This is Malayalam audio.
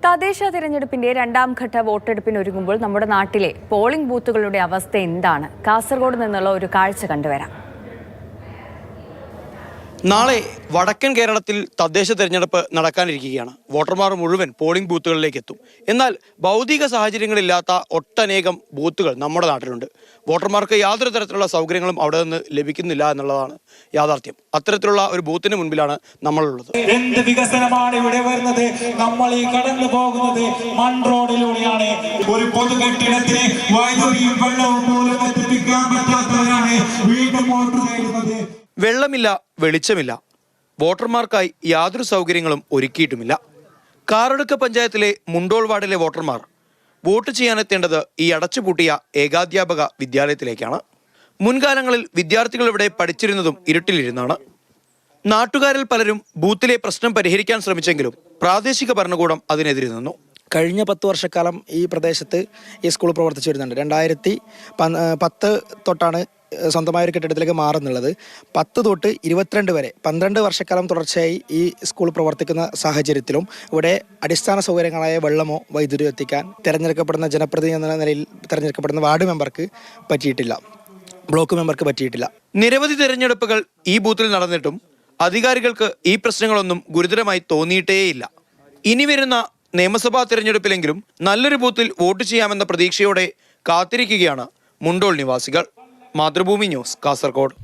തദ്ദേശ തിരഞ്ഞെടുപ്പിന്റെ രണ്ടാം ഘട്ട വോട്ടെടുപ്പിനൊരുങ്ങുമ്പോൾ നമ്മുടെ നാട്ടിലെ പോളിംഗ് ബൂത്തുകളുടെ അവസ്ഥ എന്താണ്? കാസർഗോഡ് നിന്നുള്ള ഒരു കാഴ്ച കണ്ടുവരാം. നാളെ വടക്കൻ കേരളത്തിൽ തദ്ദേശ തെരഞ്ഞെടുപ്പ് നടക്കാനിരിക്കുകയാണ്. വോട്ടർമാർ മുഴുവൻ പോളിംഗ് ബൂത്തുകളിലേക്ക് എത്തും. എന്നാൽ ഭൗതിക സാഹചര്യങ്ങളില്ലാത്ത ഒട്ടനേകം ബൂത്തുകൾ നമ്മുടെ നാട്ടിലുണ്ട്. വോട്ടർമാർക്ക് യാതൊരു തരത്തിലുള്ള സൗകര്യങ്ങളും അവിടെ നിന്ന് ലഭിക്കുന്നില്ല എന്നുള്ളതാണ് യാഥാർത്ഥ്യം. അത്തരത്തിലുള്ള ഒരു ബൂത്തിന് മുൻപിലാണ് നമ്മളുള്ളത്. എന്ത് വികസനമാണ് ഇവിടെ വരുന്നത്? നമ്മൾ ഈ കടന്നു പോകുന്നത് മൺ റോഡിലൂടെയാണ്. ഒരു പൊതുകെട്ടിടത്തിന് വൈദ്യുതിയും വെള്ളവും പോലും എത്തിക്കാൻ പറ്റാത്തവരാണ് വീണ്ടും വോട്ട് നേടുന്നത്. വെള്ളമില്ല, വെളിച്ചമില്ല, വോട്ടർമാർക്കായി യാതൊരു സൗകര്യങ്ങളും ഒരുക്കിയിട്ടുമില്ല. കാറടുക്ക പഞ്ചായത്തിലെ മുണ്ടോൾ വാർഡിലെ വോട്ടർമാർ വോട്ട് ചെയ്യാനെത്തേണ്ടത് ഈ അടച്ചുപൂട്ടിയ ഏകാധ്യാപക വിദ്യാലയത്തിലേക്കാണ്. മുൻകാലങ്ങളിൽ വിദ്യാർത്ഥികൾ ഇവിടെ പഠിച്ചിരുന്നതും ഇരുട്ടിലിരുന്നാണ്. നാട്ടുകാരിൽ പലരും ബൂത്തിലെ പ്രശ്നം പരിഹരിക്കാൻ ശ്രമിച്ചെങ്കിലും പ്രാദേശിക ഭരണകൂടം അതിനെതിരെ നിന്നു. കഴിഞ്ഞ 10 വർഷക്കാലം ഈ പ്രദേശത്ത് ഈ സ്കൂൾ പ്രവർത്തിച്ചു വരുന്നുണ്ട്. 2010 തൊട്ടാണ് സ്വന്തമായ ഒരു കെട്ടിടത്തിലേക്ക് മാറുന്നുള്ളത്. 10 തൊട്ട് 22 വരെ 12 വർഷക്കാലം തുടർച്ചയായി ഈ സ്കൂൾ പ്രവർത്തിക്കുന്ന സാഹചര്യത്തിലും ഇവിടെ അടിസ്ഥാന സൗകര്യങ്ങളായ വെള്ളമോ വൈദ്യുതി എത്തിക്കാൻ തിരഞ്ഞെടുക്കപ്പെടുന്ന ജനപ്രതിനിധി എന്ന നിലയിൽ തിരഞ്ഞെടുക്കപ്പെടുന്ന വാർഡ് മെമ്പർക്ക് പറ്റിയിട്ടില്ല, ബ്ലോക്ക് മെമ്പർക്ക് പറ്റിയിട്ടില്ല. നിരവധി തിരഞ്ഞെടുപ്പുകൾ ഈ ബൂത്തിൽ നടന്നിട്ടും അധികാരികൾക്ക് ഈ പ്രശ്നങ്ങളൊന്നും ഗുരുതരമായി തോന്നിയിട്ടേയില്ല. ഇനി വരുന്ന നിയമസഭാ തിരഞ്ഞെടുപ്പിലെങ്കിലും നല്ലൊരു ബൂത്തിൽ വോട്ട് ചെയ്യാമെന്ന പ്രതീക്ഷയോടെ കാത്തിരിക്കുകയാണ് മുണ്ടോൾ നിവാസികൾ. മാതൃഭൂമി ന്യൂസ്, കാസർഗോഡ്.